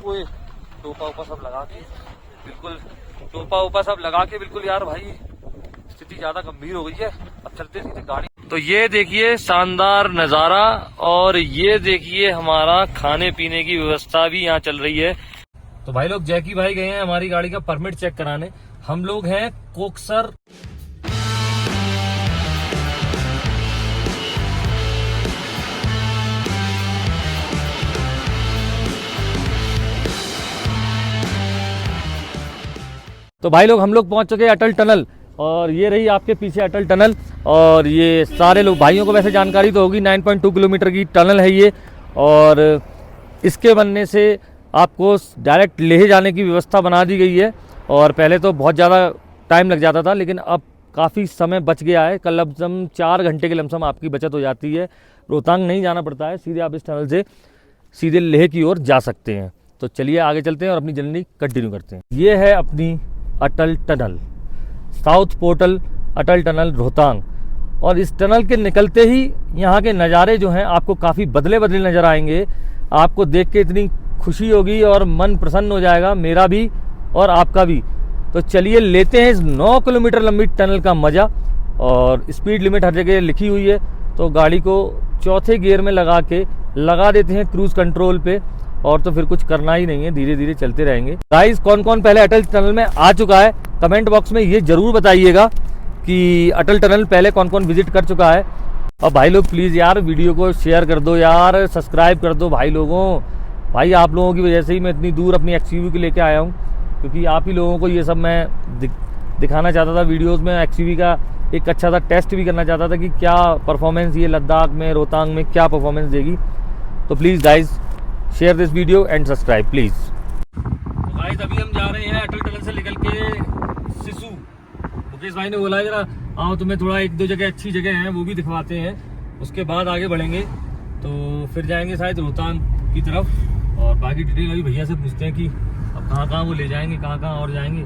ओए टोपा उपा सब लगा के बिल्कुल, टोपा उपा सब लगा के बिल्कुल यार भाई स्थिति ज्यादा गंभीर हो गई है। अब चलते सीधे गाड़ी। तो ये देखिए शानदार नजारा और ये देखिए हमारा खाने पीने की व्यवस्था भी यहाँ चल रही है। तो भाई लोग जैकी भाई गए हैं हमारी गाड़ी का परमिट चेक कराने। हम लोग हैं कोकसर। तो भाई लोग हम लोग पहुंच चुके हैं अटल टनल और ये रही आपके पीछे अटल टनल। और ये सारे लोग भाइयों को वैसे जानकारी तो होगी, 9.2 किलोमीटर की टनल है ये। और इसके बनने से आपको डायरेक्ट लेह जाने की व्यवस्था बना दी गई है। और पहले तो बहुत ज़्यादा टाइम लग जाता था, लेकिन अब काफ़ी समय बच गया है। कल लमसम 4 घंटे के लमसम आपकी बचत हो जाती है। रोहतांग नहीं जाना पड़ता है, सीधे आप इस टनल से सीधे लेह की ओर जा सकते हैं। तो चलिए आगे चलते हैं और अपनी जर्नी कंटिन्यू करते हैं। ये है अपनी अटल टनल, साउथ पोर्टल अटल टनल रोहतांग। और इस टनल के निकलते ही यहाँ के नज़ारे जो हैं आपको काफ़ी बदले बदले नज़र आएंगे। आपको देख के इतनी खुशी होगी और मन प्रसन्न हो जाएगा, मेरा भी और आपका भी। तो चलिए लेते हैं इस 9 किलोमीटर लंबी टनल का मज़ा। और स्पीड लिमिट हर जगह लिखी हुई है, तो गाड़ी को चौथे गियर में लगा देते हैं क्रूज़ कंट्रोल पे। और तो फिर कुछ करना ही नहीं है, धीरे धीरे चलते रहेंगे। गाइस कौन कौन पहले अटल टनल में आ चुका है कमेंट बॉक्स में ये जरूर बताइएगा कि अटल टनल पहले कौन कौन विजिट कर चुका है। और भाई लोग प्लीज़ यार वीडियो को शेयर कर दो यार, सब्सक्राइब कर दो भाई लोगों। भाई आप लोगों की वजह से ही मैं इतनी दूर अपनी XUV को लेके आया हूँ, क्योंकि आप ही लोगों को ये सब मैं दिखाना चाहता था वीडियोज़ में। XUV का एक अच्छा सा टेस्ट भी करना चाहता था कि क्या परफॉर्मेंस ये लद्दाख में रोहतांग में क्या परफॉर्मेंस देगी। तो please guys share this video and subscribe please. तो गाइस अभी हम जा रहे हैं अटल टनल से निकल के सिसु। मुकेश भाई ने बोला है जरा आओ तुम्हें थोड़ा 1-2 जगह अच्छी जगह हैं वो भी दिखवाते हैं, उसके बाद आगे बढ़ेंगे। तो फिर जाएंगे शायद रोहतांग की तरफ और बाकी डिटेल अभी भैया से पूछते हैं कि अब कहाँ कहाँ वो ले जाएंगे, कहाँ कहाँ और जाएंगे।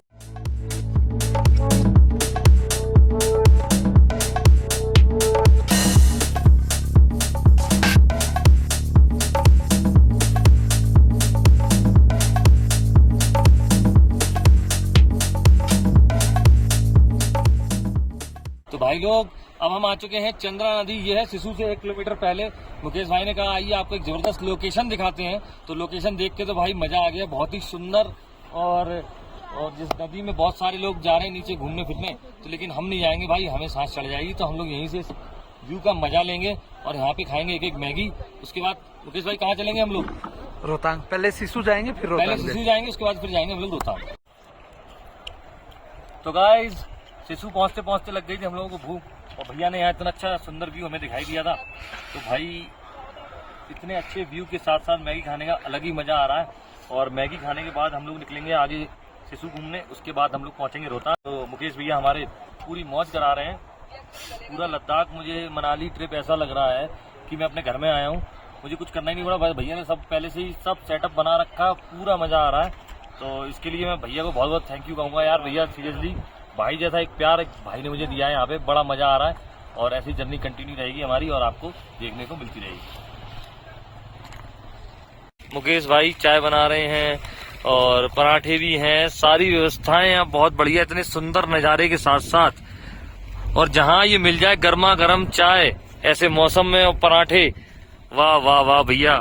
तो भाई लोग अब हम आ चुके हैं चंद्रा नदी। ये है सिसु से 1 किलोमीटर पहले। मुकेश भाई ने कहा आइए आपको एक जबरदस्त लोकेशन दिखाते हैं। तो लोकेशन देख के तो भाई मजा आ गया, बहुत ही सुंदर। और जिस नदी में बहुत सारे लोग जा रहे हैं नीचे घूमने फिरने, तो लेकिन हम नहीं जाएंगे भाई, हमें सांस चढ़ जाएगी। तो हम लोग यहीं से व्यू का मजा लेंगे और यहाँ पे खाएंगे एक मैगी। उसके बाद मुकेश भाई कहाँ चलेंगे हम लोग? रोहतांग। पहले सिसु जाएंगे फिर रोहतांग। पहले सिसु जाएंगे, उसके बाद फिर जाएंगे हम लोग रोहतांग। तो गाइज सिसु पहुँचते पहुँचते लग गई थी हम लोगों को भूख, और भैया ने यहाँ इतना अच्छा सुंदर व्यू हमें दिखाई दिया था। तो भाई इतने अच्छे व्यू के साथ साथ मैगी खाने का अलग ही मजा आ रहा है। और मैगी खाने के बाद हम लोग निकलेंगे आगे सिसु घूमने, उसके बाद हम लोग पहुँचेंगे रोहतांग। तो मुकेश भैया हमारे पूरी मौज करा रहे हैं। पूरा लद्दाख मुझे मनाली ट्रिप ऐसा लग रहा है कि मैं अपने घर में आया हूँ, मुझे कुछ करना ही नहीं पड़ा। भैया ने सब पहले से ही सब सेटअप बना रखा, पूरा मजा आ रहा है। तो इसके लिए मैं भैया को बहुत बहुत थैंक यू कहूँगा यार। भैया सीरियसली भाई जैसा एक प्यार एक भाई ने मुझे दिया है यहाँ पे, बड़ा मजा आ रहा है। और ऐसी जर्नी कंटिन्यू रहेगी हमारी और आपको देखने को मिलती रहेगी। मुकेश भाई चाय बना रहे हैं और पराठे भी हैं, सारी व्यवस्थाएं यहाँ बहुत बढ़िया, इतने सुंदर नज़ारे के साथ साथ। और जहाँ ये मिल जाए गर्मा गर्म चाय ऐसे मौसम में और पराठे, वाह वाह वाह भैया।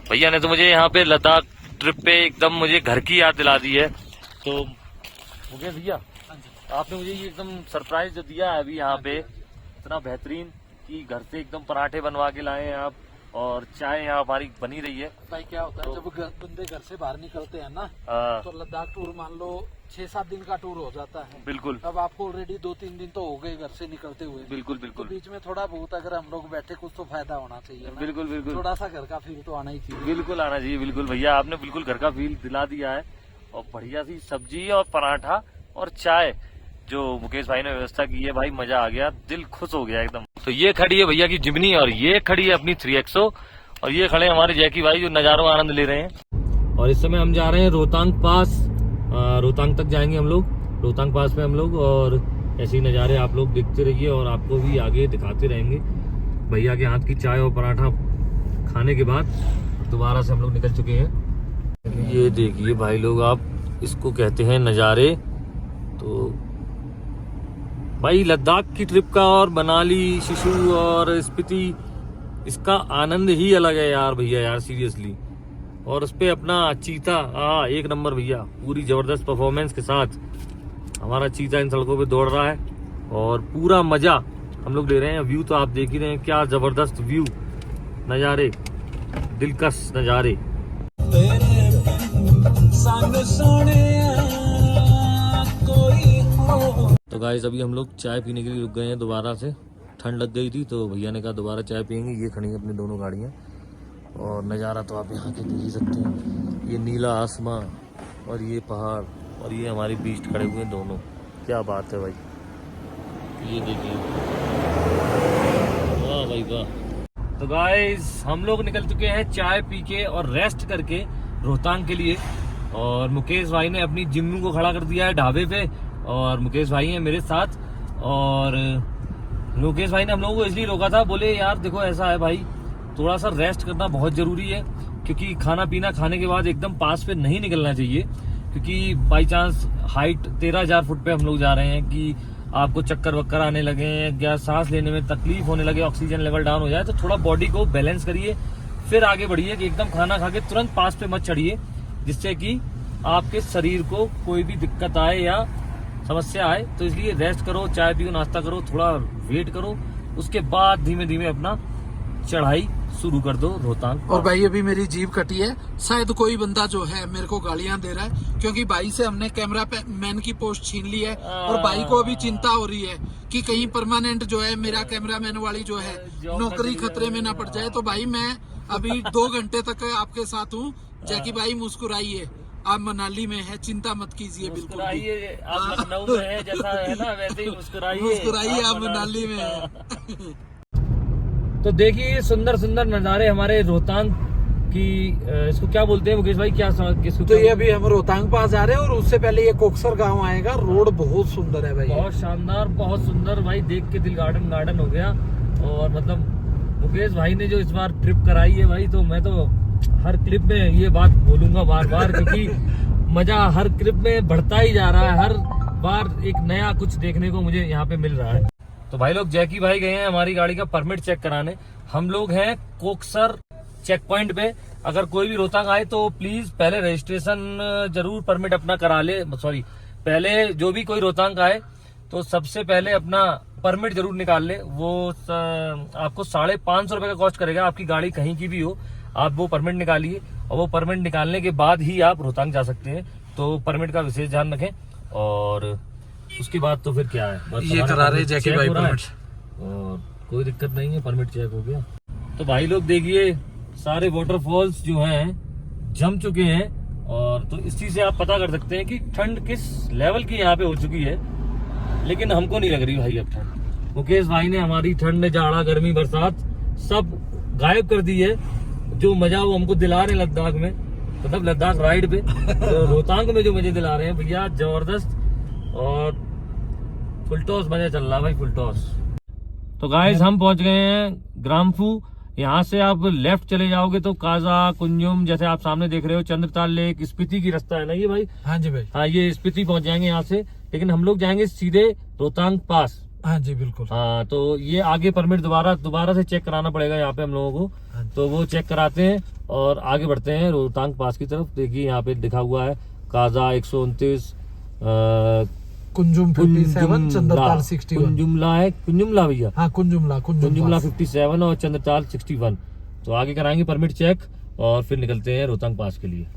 भैया ने तो मुझे यहाँ पे लद्दाख ट्रिप पे एकदम मुझे घर की याद दिला दी है। तो मुकेश भैया आपने मुझे ये एकदम सरप्राइज जो दिया है अभी यहाँ पे, इतना बेहतरीन कि घर से एकदम पराठे बनवा के लाए हैं आप और चाय यहाँ हमारी बनी रही है। भाई क्या होता है जब बंदे घर से बाहर निकलते हैं ना, तो लद्दाख टूर मान लो 6-7 दिन का टूर हो जाता है। बिल्कुल। अब आपको ऑलरेडी 2-3 दिन तो हो गए घर से निकलते हुए। बिल्कुल बिल्कुल। तो बीच में थोड़ा बहुत अगर हम लोग बैठे कुछ तो फायदा होना चाहिए ना? बिल्कुल बिल्कुल। थोड़ा सा घर का फील तो आना ही चाहिए। बिल्कुल आना चाहिए। बिल्कुल भैया आपने बिल्कुल घर का फील दिला दिया है। और बढ़िया सी सब्जी और पराठा और चाय जो मुकेश भाई ने व्यवस्था की है, भाई मजा आ गया, दिल खुश हो गया एकदम। तो ये खड़ी है भैया की जिमनी और ये खड़ी है अपनी 3XO और ये खड़े हमारे जैकी भाई जो नजारों आनंद ले रहे हैं। और इस समय हम जा रहे हैं रोहतांग पास। रोहतांग तक जाएंगे हम लोग, रोहतांग पास में हम लोग। और ऐसे ही नज़ारे आप लोग देखते रहिए और आपको भी आगे दिखाते रहेंगे। भैया के हाथ की चाय और पराठा खाने के बाद दोबारा से हम लोग निकल चुके हैं ये देखिए भाई लोग, आप इसको कहते हैं नज़ारे। तो भाई लद्दाख की ट्रिप का और मनाली, शिशु और स्पीति, इसका आनंद ही अलग है यार भैया, यार सीरियसली। और उस पे अपना चीता एक नंबर भैया, पूरी जबरदस्त परफॉर्मेंस के साथ हमारा चीता इन सड़कों पे दौड़ रहा है और पूरा मजा हम लोग ले रहे हैं। व्यू तो आप देख ही रहे हैं, क्या जबरदस्त व्यू, नज़ारे, दिलकश नज़ारे। तो गाइस अभी हम लोग चाय पीने के लिए रुक गए हैं दोबारा से, ठंड लग गई थी तो भैया ने कहा दोबारा चाय पियेंगे। ये खड़ी है अपनी दोनों गाड़ियाँ और नज़ारा तो आप यहाँ के देख ही सकते हैं, ये नीला आसमां और ये पहाड़ और ये हमारे बीच खड़े हुए हैं दोनों, क्या बात है भाई। ये देखिए, वाह भाई वाह। तो गाइस हम लोग निकल चुके हैं चाय पी के और रेस्ट करके रोहतांग के लिए। और मुकेश भाई ने अपनी जिम्नू को खड़ा कर दिया है ढाबे पे और मुकेश भाई हैं मेरे साथ। और मुकेश भाई ने हम लोगों को इसलिए रोका था, बोले यार देखो ऐसा है भाई, थोड़ा सा रेस्ट करना बहुत जरूरी है, क्योंकि खाना पीना खाने के बाद एकदम पास पे नहीं निकलना चाहिए, क्योंकि बाई चांस हाइट 13,000 फुट पे हम लोग जा रहे हैं कि आपको चक्कर वक्कर आने लगे या सांस लेने में तकलीफ होने लगे, ऑक्सीजन लेवल डाउन हो जाए, तो थोड़ा बॉडी को बैलेंस करिए फिर आगे बढ़िए। कि एकदम खाना खा के तुरंत पास पे मत चढ़िए, जिससे कि आपके शरीर को कोई भी दिक्कत आए या समस्या आए। तो इसलिए रेस्ट करो, चाय पियो, नाश्ता करो, थोड़ा वेट करो, उसके बाद धीमे धीमे अपना चढ़ाई शुरू कर दो रोहतांग। और भाई अभी मेरी जीभ कटी है, शायद कोई बंदा जो है मेरे को गालियां दे रहा है, क्योंकि भाई से हमने कैमरा मैन की पोस्ट छीन ली है और भाई को अभी चिंता हो रही है कि कहीं परमानेंट जो है मेरा कैमरामैन वाली जो है नौकरी खतरे में ना पड़ जाए। तो भाई मैं अभी 2 घंटे तक आपके साथ हूँ। जैकी भाई मुस्कुराइए, आप मनाली में है, चिंता मत कीजिए बिल्कुल। आप लखनऊ में है जैसा है ना, वैसे ही मुस्कुराइए, आप मनाली में है। तो देखिए सुंदर सुंदर नज़ारे हमारे रोहतांग की, इसको क्या बोलते हैं मुकेश भाई, क्या किसको? तो ये अभी हम रोहतांग पास जा रहे हैं और उससे पहले ये कोकसर गांव आएगा। रोड बहुत सुंदर है भाई, बहुत शानदार, बहुत सुंदर भाई, देख के दिल गार्डन गार्डन हो गया। और मतलब मुकेश भाई ने जो इस बार ट्रिप कराई है भाई, तो मैं तो हर क्लिप में ये बात बोलूंगा बार बार, क्योंकि मजा हर क्लिप में बढ़ता ही जा रहा है, हर बार एक नया कुछ देखने को मुझे यहाँ पे मिल रहा है। तो भाई लोग जैकी भाई गए हैं हमारी गाड़ी का परमिट चेक कराने। हम लोग हैं कोकसर चेक पॉइंट पे। अगर कोई भी रोहतांग आए तो प्लीज पहले रजिस्ट्रेशन जरूर परमिट अपना करा ले, सॉरी पहले जो भी कोई रोहतांग आए तो सबसे पहले अपना परमिट जरूर निकाल ले। वो आपको 550 रुपए का कॉस्ट करेगा, आपकी गाड़ी कहीं की भी हो, आप वो परमिट निकालिए और वो परमिट निकालने के बाद ही आप रोहतांग जा सकते हैं। तो परमिट का विशेष ध्यान रखें। और उसके बाद तो फिर क्या है, बस ये करा रहे जैकी भाई परमिट और कोई दिक्कत नहीं है, परमिट चेक हो गया। तो भाई लोग देखिए सारे वाटरफॉल्स जो हैं जम चुके हैं, और तो इस चीज से आप पता कर सकते हैं कि ठंड किस लेवल की यहाँ पे हो चुकी है। लेकिन हमको नहीं लग रही भाई अब ठंड। मुकेश भाई ने हमारी ठंड, जाड़ा, गर्मी, बरसात सब गायब कर दी है। जो मजा वो हमको दिला रहे हैं लद्दाख में, मतलब लद्दाख राइड पे, तो रोहतांग में जो मजे दिला रहे हैं भैया जबरदस्त, और फुलटॉस मजा चल रहा है भाई, फुलटॉस। तो गाइस हम पहुंच गए हैं ग्राम्फू। यहाँ से आप लेफ्ट चले जाओगे तो काजा, कुंजुम, जैसे आप सामने देख रहे हो, चंद्रताल लेक, स्पीति की रास्ता है ना ये भाई। हाँ जी भाई, हाँ ये स्पीति पहुंच जाएंगे यहाँ से, लेकिन हम लोग जाएंगे सीधे रोहतांग पास। हाँ जी बिल्कुल। हाँ तो ये आगे परमिट दोबारा से चेक कराना पड़ेगा यहाँ पे हम लोगों को। तो वो चेक कराते हैं और आगे बढ़ते हैं रोहतांग पास की तरफ। देखिए यहाँ पे लिखा हुआ है काजा 129, कुंजुम 57, चंद्रताल 61। कुंजुमला है, कुंजुमला भैया, हाँ कुंजुमला 57 और चंद्रताल 61। तो आगे कराएंगे परमिट चेक और फिर निकलते हैं रोहतांग पास के लिए।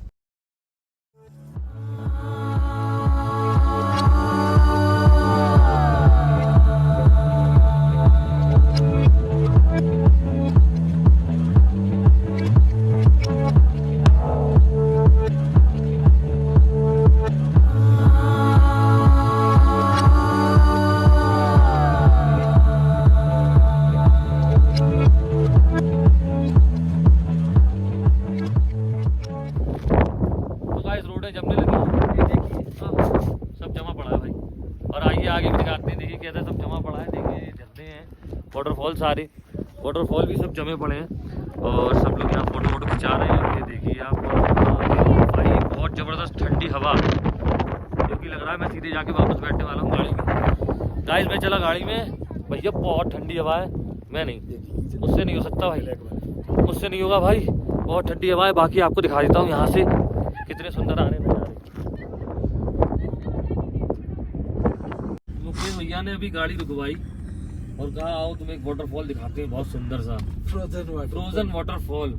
जमने लगी, ये देखिए सब जमा पड़ा है भाई। और आइए आगे भी दिखाते हैं, देखिए कैसा सब जमा पड़ा है। देखिए झरने हैं, वाटरफॉल, सारे वाटरफॉल भी सब जमे पड़े हैं और सब लोग यहाँ फोटो खिंचा रहे हैं। ये देखिए आप सीधे जाके वापस बैठने वाला हूँ गाड़ी में। गाइस मैं चला गाड़ी में, भैया बहुत ठंडी हवा है। मैं नहीं, मुझसे नहीं हो सकता भाई, मुझसे नहीं होगा भाई, बहुत ठंडी हवा है। बाकी आपको दिखा देता हूँ यहाँ से कितने सुंदर आ रहे हैं नज़ारे। मुकेश भैया ने अभी गाड़ी रुकवाई और कहा आओ तुम्हें एक वाटरफॉल दिखाते हैं, बहुत सुंदर सा फ्रोजन वाटरफॉल।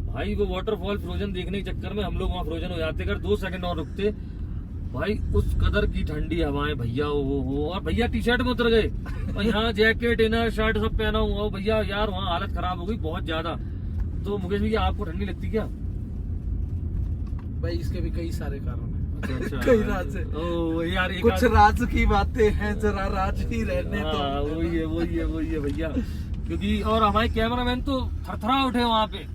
भाई वो वाटरफॉल फ्रोजन देखने के चक्कर में हम लोग वहाँ फ्रोजन हो जाते, अगर 2 सेकंड और रुकते भाई। उस कदर की ठंडी हवाएं भैया, वो और भैया टी शर्ट में उतर गए और यहाँ जैकेट इनर शर्ट सब पहना हुआ भैया। यार वहाँ हालत खराब हो गई बहुत ज्यादा। तो मुकेश भैया आपको ठंडी लगती क्या? भाई इसके भी कई सारे कारण हैं। अच्छा, कई राज है। ओ यार कुछ राज की बातें हैं, जरा राज ही रहने दो। वही है भैया, क्योंकि और हमारे कैमरामैन तो थरथरा उठे वहाँ पे,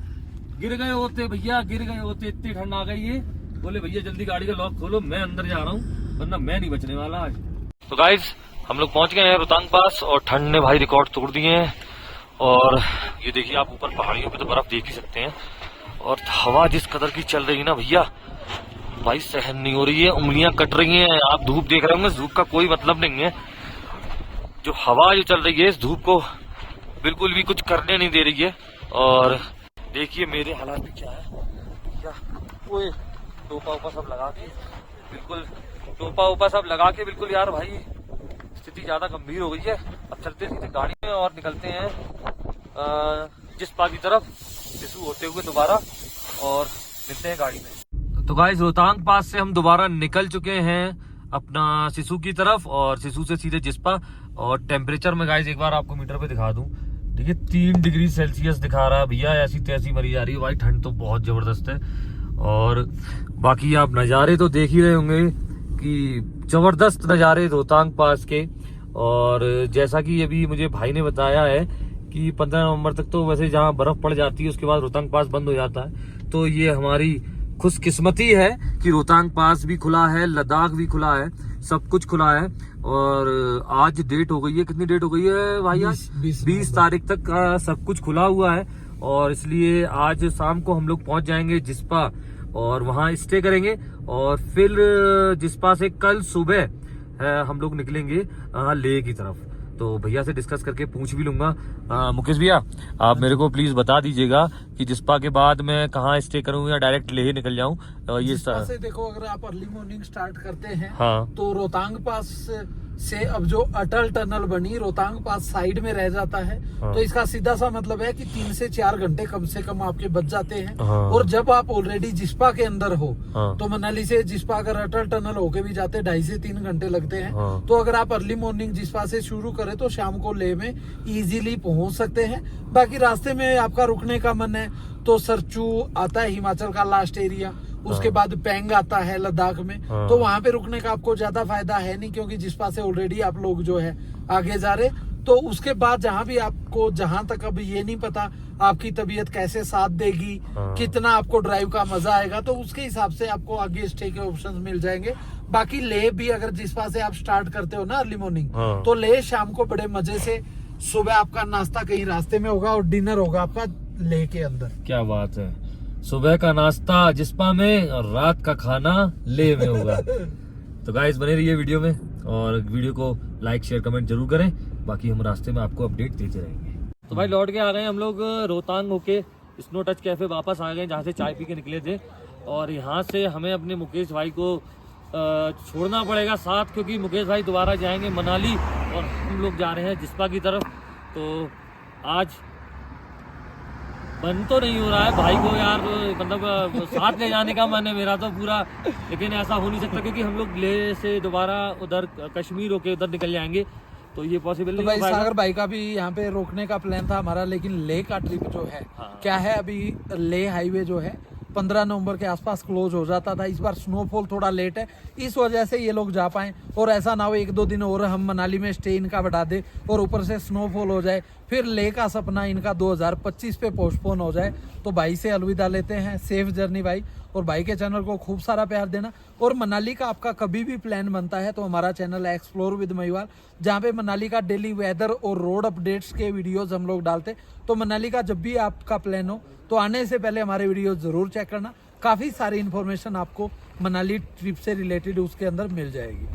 गिर गए होते भैया, गिर गए होते, इतनी ठंड आ गई है। बोले भैया जल्दी गाड़ी का लॉक खोलो, मैं अंदर जा रहा हूँ वरना मैं नहीं बचने वाला आज। तो गाइस हम लोग पहुंच गए हैं रोहतांग पास और ठंड ने भाई रिकॉर्ड तोड़ दिए हैं। और ये देखिए आप ऊपर पहाड़ियों पे तो बर्फ देख ही सकते हैं। और हवा जिस कदर की चल रही है ना भैया, भाई सहन नहीं हो रही है, उंगलियां कट रही हैं। आप धूप देख रहे होंगे, धूप का कोई मतलब नहीं है। जो हवा जो चल रही है इस धूप को बिल्कुल भी कुछ करने नहीं दे रही है। और देखिए मेरे हालात भी क्या है, क्या ओए टोपा उपा सब लगा के बिल्कुल, टोपा उपा सब लगा के बिल्कुल यार भाई स्थिति ज्यादा गंभीर हो गई है। अब चलते सीधे गाड़ी में और निकलते हैं जिस्पा की तरफ सिसु होते हुए दोबारा, और मिलते हैं गाड़ी में। तो गाइस रोहतांग पास से हम दोबारा निकल चुके हैं अपना सिसु की तरफ, और सिसु से सीधे जिस्पा। और टेम्परेचर में गाइस एक बार आपको मीटर पे दिखा दूं, देखिए 3 डिग्री सेल्सियस दिखा रहा है भैया। ऐसी तैसी मरी जा रही है भाई, ठंड तो बहुत जबरदस्त है। और बाकी आप नज़ारे तो देख ही रहे होंगे कि जबरदस्त नज़ारे रोहतांग पास के। और जैसा कि अभी मुझे भाई ने बताया है कि 15 नवंबर तक तो वैसे जहाँ बर्फ पड़ जाती है उसके बाद रोहतांग पास बंद हो जाता है। तो ये हमारी खुशकिस्मती है कि रोहतांग पास भी खुला है, लद्दाख भी खुला है, सब कुछ खुला है। और आज डेट हो गई है, कितनी डेट हो गई है भाई? 20 तारीख तक का सब कुछ खुला हुआ है। और इसलिए आज शाम को हम लोग पहुंच जाएंगे जिस्पा और वहां स्टे करेंगे। और फिर जिस्पा से कल सुबह हम लोग निकलेंगे लेह की तरफ। तो भैया से डिस्कस करके पूछ भी लूंगा। मुकेश भैया आप मेरे को प्लीज बता दीजिएगा कि जिस्पा के बाद मैं कहाँ स्टे करूँ या डायरेक्ट लेह निकल जाऊँ। ये से देखो, अगर आप अर्ली मॉर्निंग स्टार्ट करते हैं हाँ, तो रोहतांग पास से अब जो अटल टनल बनी रोहतांग पास साइड में रह जाता है। हाँ। तो इसका सीधा सा मतलब है कि 3 से 4 घंटे कम से कम आपके बच जाते हैं। हाँ। और जब आप ऑलरेडी जिस्पा के अंदर हो हाँ। तो मनाली से जिस्पा अगर अटल टनल होके भी जाते 2.5 से 3 घंटे लगते हैं। हाँ। तो अगर आप अर्ली मॉर्निंग जिस्पा से शुरू करें तो शाम को लेह में इजीली पहुंच सकते हैं। बाकी रास्ते में आपका रुकने का मन है तो सरचू आता है हिमाचल का लास्ट एरिया, उसके बाद पेंग आता है लद्दाख में। तो वहां पे रुकने का आपको ज्यादा फायदा है नहीं, क्योंकि जिस्पा से ऑलरेडी आप लोग जो है आगे जा रहे। तो उसके बाद जहां भी आपको, जहां तक अभी ये नहीं पता आपकी तबीयत कैसे साथ देगी, कितना आपको ड्राइव का मजा आएगा, तो उसके हिसाब से आपको आगे स्टे के ऑप्शंस मिल जाएंगे। बाकी लेह भी अगर जिस्पा से आप स्टार्ट करते हो ना अर्ली मॉर्निंग, तो लेह शाम को बड़े मजे से, सुबह आपका नाश्ता कहीं रास्ते में होगा और डिनर होगा आपका लेह के अंदर। क्या बात है, सुबह का नाश्ता जिस्पा में और रात का खाना लेह में होगा। तो गाइस बने रहिए वीडियो में और वीडियो को लाइक शेयर कमेंट जरूर करें। बाकी हम रास्ते में आपको अपडेट देते रहेंगे। तो भाई लौट के आ गए हम लोग रोहतांग होके स्नो टच कैफे वापस आ गए, जहाँ से चाय पी के निकले थे। और यहाँ से हमें अपने मुकेश भाई को छोड़ना पड़ेगा साथ, क्योंकि मुकेश भाई दोबारा जाएंगे मनाली और हम लोग जा रहे हैं जिस्पा की तरफ। तो आज मन तो नहीं हो रहा है भाई को यार, मतलब साथ ले जाने का मन है मेरा तो पूरा, लेकिन ऐसा हो नहीं सकता क्योंकि हम लोग लेह से दोबारा उधर कश्मीर होके उधर निकल जाएंगे, तो ये पॉसिबल नहीं। भाई सागर भाई का भी यहाँ पे रोकने का प्लान था हमारा, लेकिन लेह का ट्रिप जो है क्या है, अभी लेह हाईवे जो है 15 नवंबर के आसपास क्लोज हो जाता था। इस बार स्नोफॉल थोड़ा लेट है, इस वजह से ये लोग जा पाए। और ऐसा ना हो 1-2 दिन और हम मनाली में स्टे इनका बढ़ा दे और ऊपर से स्नोफॉल हो जाए, फिर लेह का सपना इनका 2025 पे पोस्टपोन हो जाए। तो भाई से अलविदा लेते हैं, सेफ जर्नी भाई। और भाई के चैनल को खूब सारा प्यार देना। और मनाली का आपका कभी भी प्लान बनता है तो हमारा चैनल है एक्सप्लोर विद महिवाल, जहाँ पे मनाली का डेली वेदर और रोड अपडेट्स के वीडियोज हम लोग डालते। तो मनाली का जब भी आपका प्लान हो तो आने से पहले हमारे वीडियो जरूर चेक करना, काफी सारी इन्फॉर्मेशन आपको मनाली ट्रिप से रिलेटेड उसके अंदर मिल जाएगी।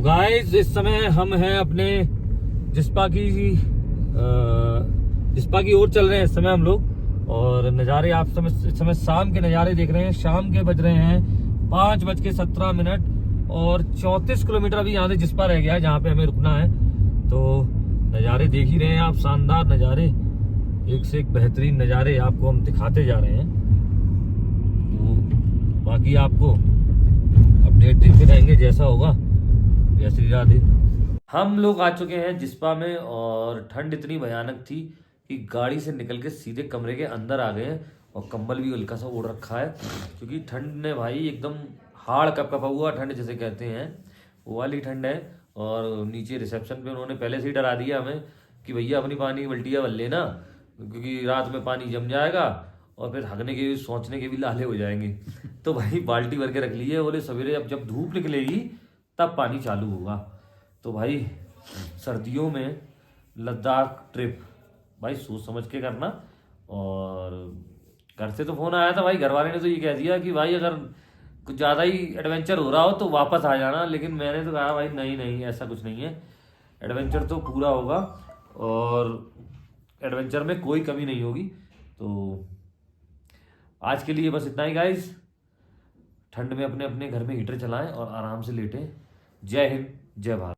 गाइस इस समय हम हैं अपने जिस्पा की ओर चल रहे हैं इस समय हम लोग। और नज़ारे आप इस समय शाम के नज़ारे देख रहे हैं। शाम के बज रहे हैं 5:17 और 34 किलोमीटर अभी यहाँ से जिस्पा रह गया है जहाँ पे हमें रुकना है। तो नज़ारे देख ही रहे हैं आप, शानदार नज़ारे, एक से एक बेहतरीन नज़ारे आपको हम दिखाते जा रहे हैं। तो बाकी आपको अपडेट देते रहेंगे जैसा होगा। जय श्री राधे। हम लोग आ चुके हैं जिस्पा में और ठंड इतनी भयानक थी कि गाड़ी से निकल के सीधे कमरे के अंदर आ गए हैं और कंबल भी हल्का सा ओढ़ रखा है क्योंकि ठंड ने भाई एकदम हाड़ कपकपा हुआ ठंड जिसे कहते हैं वो वाली ठंड है। और नीचे रिसेप्शन पे उन्होंने पहले से ही डरा दिया हमें कि भैया अपनी पानी की बल्टियाँ भर लेना क्योंकि रात में पानी जम जाएगा और फिर हगने के भी सोचने के भी लाले हो जाएंगे। तो भाई बाल्टी भर के रख ली है, बोले सवेरे जब धूप निकलेगी तब पानी चालू होगा। तो भाई सर्दियों में लद्दाख ट्रिप भाई सोच समझ के करना। और घर से तो फोन आया था भाई, घर वाले ने तो ये कह दिया कि भाई अगर कुछ ज़्यादा ही एडवेंचर हो रहा हो तो वापस आ जाना, लेकिन मैंने तो कहा भाई नहीं नहीं ऐसा कुछ नहीं है, एडवेंचर तो पूरा होगा और एडवेंचर में कोई कमी नहीं होगी। तो आज के लिए बस इतना ही गाइस। ठंड में अपने अपने घर में हीटर चलाएं और आराम से लेटें। जय हिंद, जय भारत।